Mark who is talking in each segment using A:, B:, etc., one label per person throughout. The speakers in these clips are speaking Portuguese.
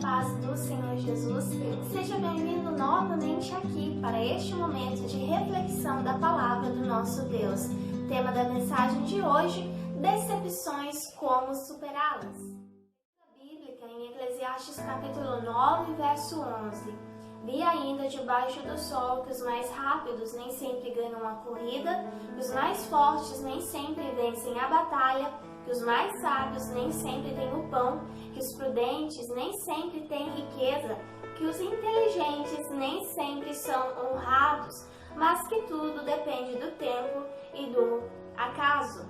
A: paz do Senhor Jesus, seja bem-vindo novamente aqui para este momento de reflexão da palavra do nosso Deus. Tema da mensagem de hoje: decepções, como superá-las. A Bíblia em Eclesiastes capítulo 9, verso 11. Vi ainda debaixo do sol que os mais rápidos nem sempre ganham a corrida, que os mais fortes nem sempre vencem a batalha, que os mais sábios nem sempre têm o pão, que os prudentes nem sempre têm riqueza, que os inteligentes nem sempre são honrados, mas que tudo depende do tempo e do acaso.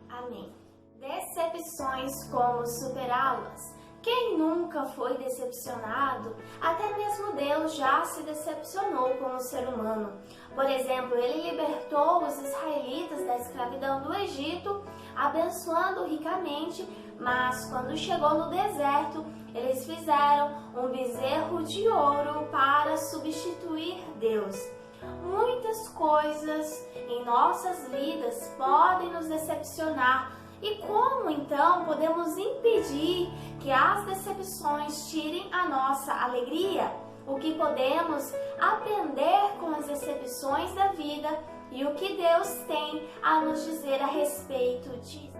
A: Amém. Decepções, como superá-las? Quem nunca foi decepcionado? Até mesmo Deus já se decepcionou com o ser humano. Por exemplo, ele libertou os israelitas da escravidão do Egito, abençoando ricamente, mas quando chegou no deserto, eles fizeram um bezerro de ouro para substituir Deus. Muitas coisas em nossas vidas podem nos decepcionar. E como então podemos impedir que as decepções tirem a nossa alegria? O que podemos aprender com as decepções da vida e o que Deus tem a nos dizer a respeito disso?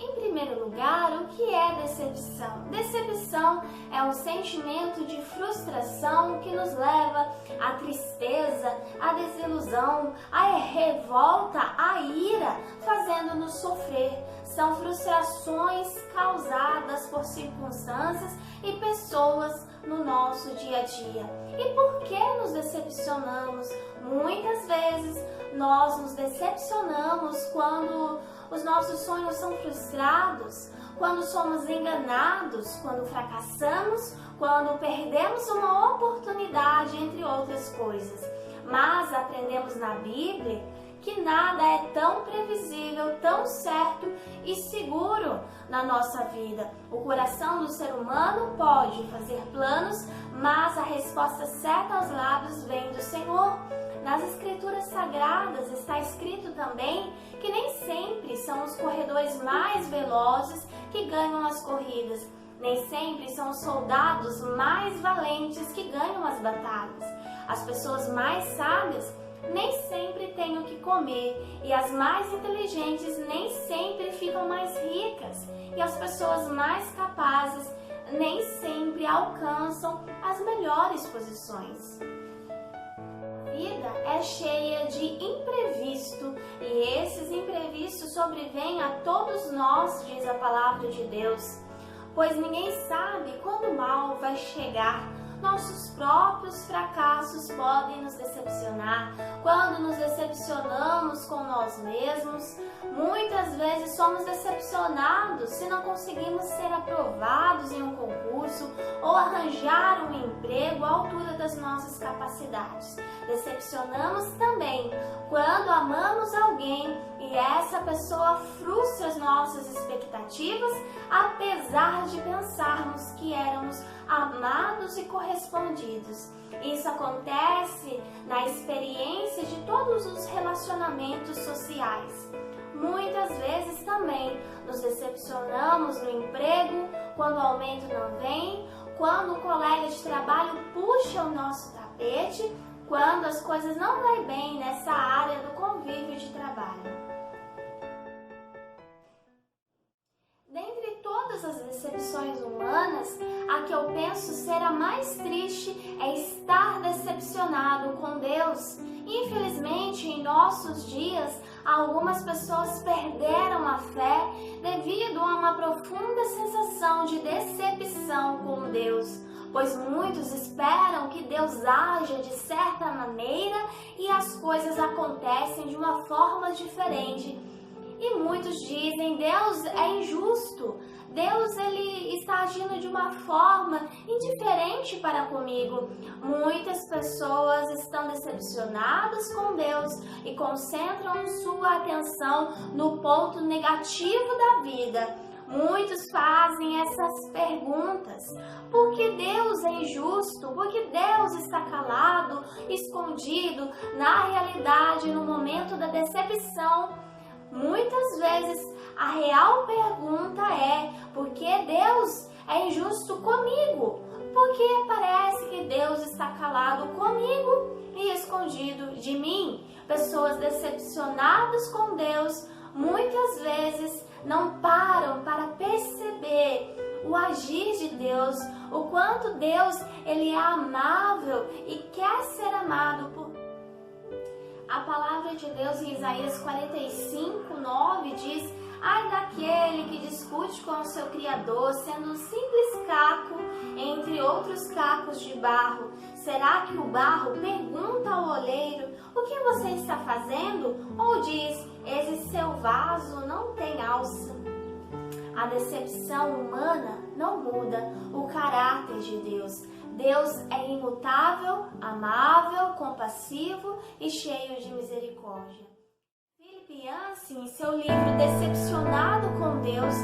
A: Em primeiro lugar, o que é decepção? Decepção é um sentimento de frustração que nos leva à tristeza, à desilusão, à revolta, à ira, fazendo-nos sofrer. São frustrações causadas por circunstâncias e pessoas no nosso dia a dia. E por que nos decepcionamos? Muitas vezes nós nos decepcionamos quando os nossos sonhos são frustrados, quando somos enganados, quando fracassamos, quando perdemos uma oportunidade, entre outras coisas. Mas aprendemos na Bíblia que nada é tão previsível, tão certo e seguro na nossa vida. O coração do ser humano pode fazer planos, mas a resposta certa aos lábios vem do Senhor. Nas Escrituras Sagradas está escrito também que nem sempre são os corredores mais velozes que ganham as corridas. Nem sempre são os soldados mais valentes que ganham as batalhas. As pessoas mais sábias nem sempre têm o que comer, e as mais inteligentes nem sempre ficam mais ricas, e as pessoas mais capazes nem sempre alcançam as melhores posições. A vida é cheia de imprevisto, e esses imprevistos sobrevêm a todos nós, diz a palavra de Deus, pois ninguém sabe quando o mal vai chegar. Nossos próprios fracassos podem nos decepcionar. Quando nos decepcionamos com nós mesmos, muitas vezes somos decepcionados se não conseguimos ser aprovados em um concurso ou arranjar um emprego à altura das nossas capacidades. Decepcionamos também quando amamos alguém e essa pessoa frustra as nossas expectativas, apesar de pensarmos que éramos amados e correspondidos. Isso acontece na experiência de todos os relacionamentos sociais. Muitas vezes também nos decepcionamos no emprego, quando o aumento não vem, quando o colega de trabalho puxa o nosso tapete, quando as coisas não vão bem nessa área do convívio de trabalho. Dentre todas as decepções humanas, a que eu penso ser a mais triste é estar decepcionado com Deus. Infelizmente, em nossos dias, algumas pessoas perderam a fé devido a uma profunda sensação de decepção com Deus, pois muitos esperam que Deus haja de certa maneira e as coisas acontecem de uma forma diferente. E muitos dizem: Deus é injusto, Deus ele está agindo de uma forma indiferente para comigo. Muitas pessoas estão decepcionadas com Deus e concentram sua atenção no ponto negativo da vida. Muitos fazem essas perguntas: por que Deus é injusto? Por que Deus está calado, escondido? Na realidade, no momento da decepção, muitas vezes a real pergunta é: por que Deus é injusto comigo, porque parece que Deus está calado comigo e escondido de mim. Pessoas decepcionadas com Deus muitas vezes não param para perceber o agir de Deus, o quanto Deus ele é amável e quer ser amado por. A palavra de Deus em Isaías 45:9 diz: ai daquele que discute com o seu Criador, sendo um simples caco entre outros cacos de barro. Será que o barro pergunta ao oleiro: o que você está fazendo? Ou diz: esse seu vaso não tem alça? A decepção humana não muda o caráter de Deus. Deus é imutável, amável, compassivo e cheio de misericórdia. Philip Yancey, em seu livro Decepcionado com Deus,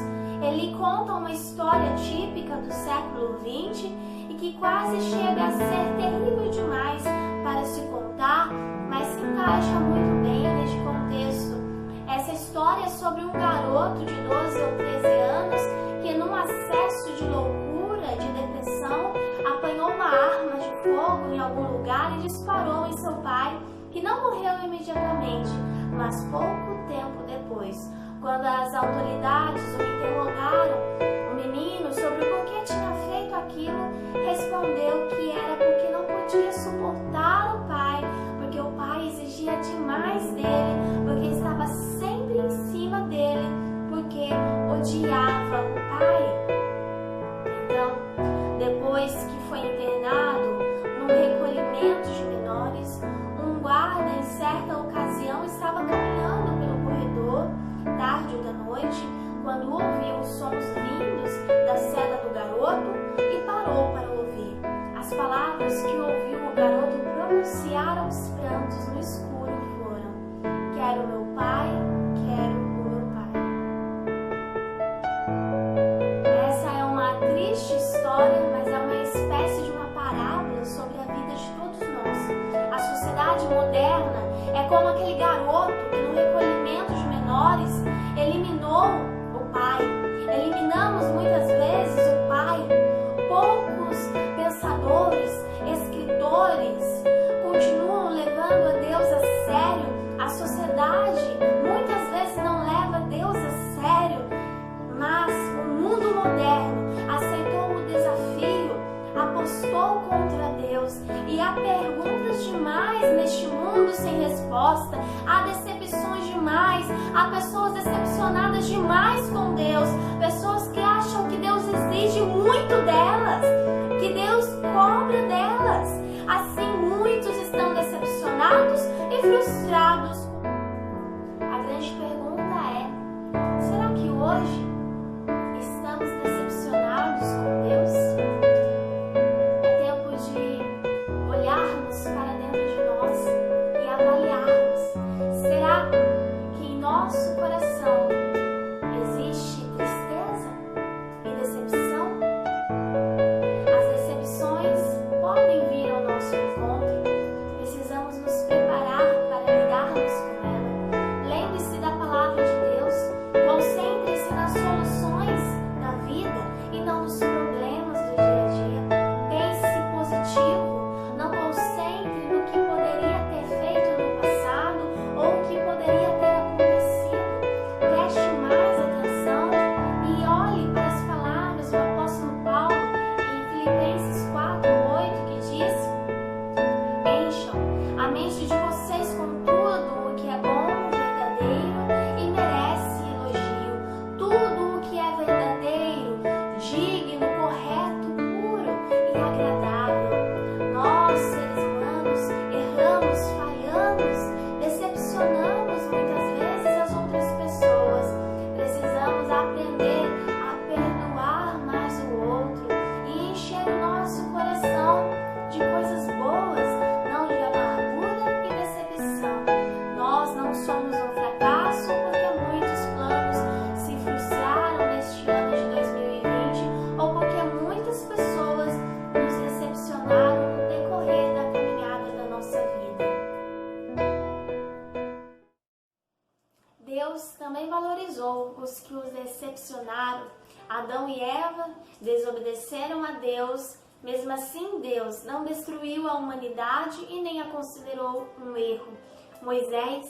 A: ele conta uma história típica do século XX e que quase chega a ser terrível demais para se contar, mas se encaixa muito bem neste contexto. Essa história é sobre um garoto de 12 ou 13 anos que, num acesso de loucura, de depressão, apanhou uma arma de fogo em algum lugar e disparou em seu pai, que não morreu imediatamente, mas pouco tempo depois. Quando as autoridades o interrogaram, o menino, sobre por que tinha feito aquilo, respondeu que era porque não podia suportar o pai, porque o pai exigia demais dele, porque estava sempre em cima dele, porque odiava o pai. Então, depois que foi internado num recolhimento de menores, um guarda em certa ocasião estava caminhando pelo corredor, tarde da noite, quando ouviu os sons vindos da cela do garoto e parou para ouvir. As palavras que ouviu o garoto pronunciar aos prantos no escuro foram: quero meu pai, quero o meu pai. Essa é uma triste história, mas é uma espécie de uma parábola sobre a vida de todos nós. A sociedade moderna é como aquele garoto que no recolhimento de menores eliminou o pai. Eliminamos muitas vezes o pai. Poucos pensadores, escritores continuam levando a Deus a sério. A sociedade muitas vezes não leva Deus a sério, mas o mundo moderno aceitou o desafio, apostou contra Deus, e há perguntas demais neste mundo sem resposta, há decepções demais, há pessoas decepcionadas demais com Deus, pessoas que acham que Deus exige muito delas, que Deus cobra delas. Assim, muitos estão decepcionados e frustrados. A grande pergunta é: será que hoje estamos decepcionados com Deus? É tempo de olharmos para dentro de nós e avaliarmos. Será que em nosso coração existe tristeza e decepcionaram. Adão e Eva desobedeceram a Deus, mesmo assim Deus não destruiu a humanidade e nem a considerou um erro. Moisés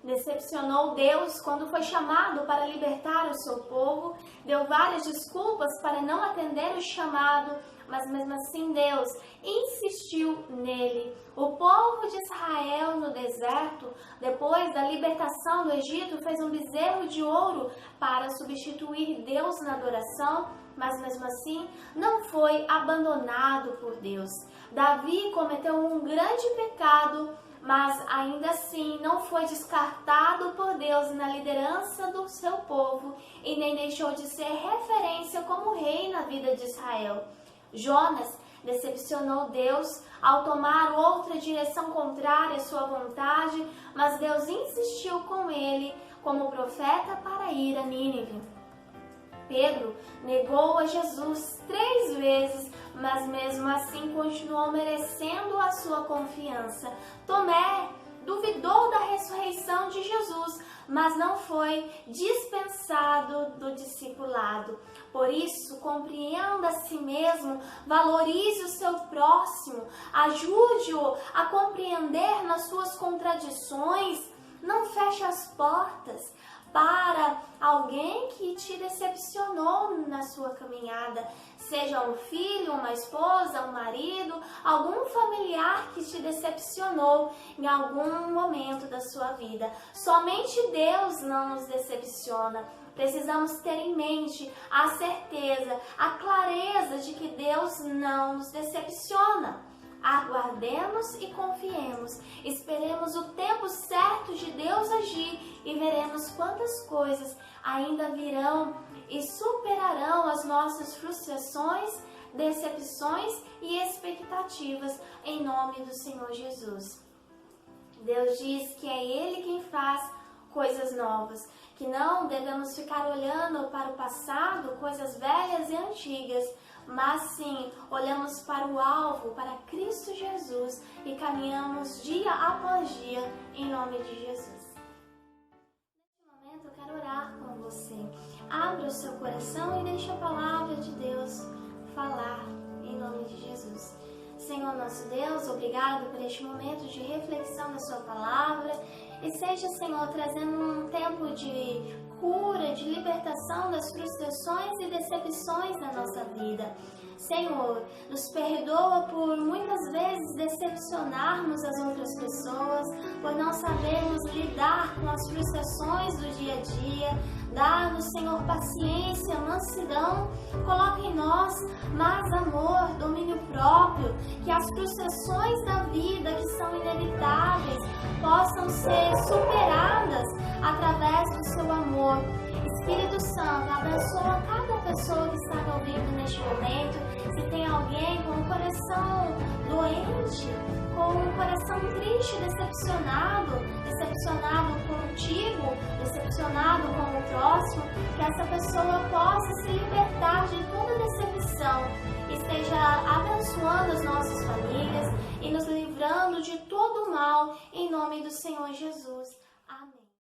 A: decepcionou Deus quando foi chamado para libertar o seu povo, deu várias desculpas para não atender o chamado, mas mesmo assim Deus insistiu nele. O povo de Israel no deserto, depois da libertação do Egito, fez um bezerro de ouro para substituir Deus na adoração, mas mesmo assim não foi abandonado por Deus. Davi cometeu um grande pecado, mas ainda assim não foi descartado por Deus na liderança do seu povo e nem deixou de ser referência como rei na vida de Israel. Jonas decepcionou Deus ao tomar outra direção contrária à sua vontade, mas Deus insistiu com ele como profeta para ir a Nínive. Pedro negou a Jesus 3 vezes, mas mesmo assim continuou merecendo a sua confiança. Tomé duvidou da ressurreição de Jesus, mas não foi dispensado do discipulado. Por isso, compreenda a si mesmo, valorize o seu próximo, ajude-o a compreender nas suas contradições, não feche as portas para alguém que te decepcionou na sua caminhada, seja um filho, uma esposa, um marido, algum familiar que te decepcionou em algum momento da sua vida. Somente Deus não nos decepciona. Precisamos ter em mente a certeza, a clareza de que Deus não nos decepciona. Aguardemos e confiemos, esperemos o tempo certo de Deus agir e veremos quantas coisas ainda virão e superarão as nossas frustrações, decepções e expectativas em nome do Senhor Jesus. Deus diz que é Ele quem faz coisas novas, que não devemos ficar olhando para o passado, coisas velhas e antigas, mas sim olhamos para o alvo, para Cristo Jesus e caminhamos dia após dia em nome de Jesus. Neste momento eu quero orar com você. Abra o seu coração e deixe a palavra de Deus falar em nome de Jesus. Senhor nosso Deus, obrigado por este momento de reflexão da sua palavra e seja, Senhor, trazendo um tempo de cura, de libertação das frustrações e decepções da nossa vida. Senhor, nos perdoa por muitas vezes decepcionarmos as outras pessoas, por não sabermos lidar com as frustrações do dia a dia. Dá-nos, Senhor, paciência, mansidão, coloca em nós mais amor, domínio próprio, que as frustrações da vida que são inevitáveis possam ser superadas através do seu amor. Espírito Santo, abençoa cada pessoa que está me ouvindo neste momento. Se tem alguém com o coração doente, com o coração triste, decepcionado contigo, decepcionado com o próximo, que essa pessoa possa se libertar de toda decepção, esteja abençoando as nossas famílias e nos livrando de todo o mal, em nome do Senhor Jesus.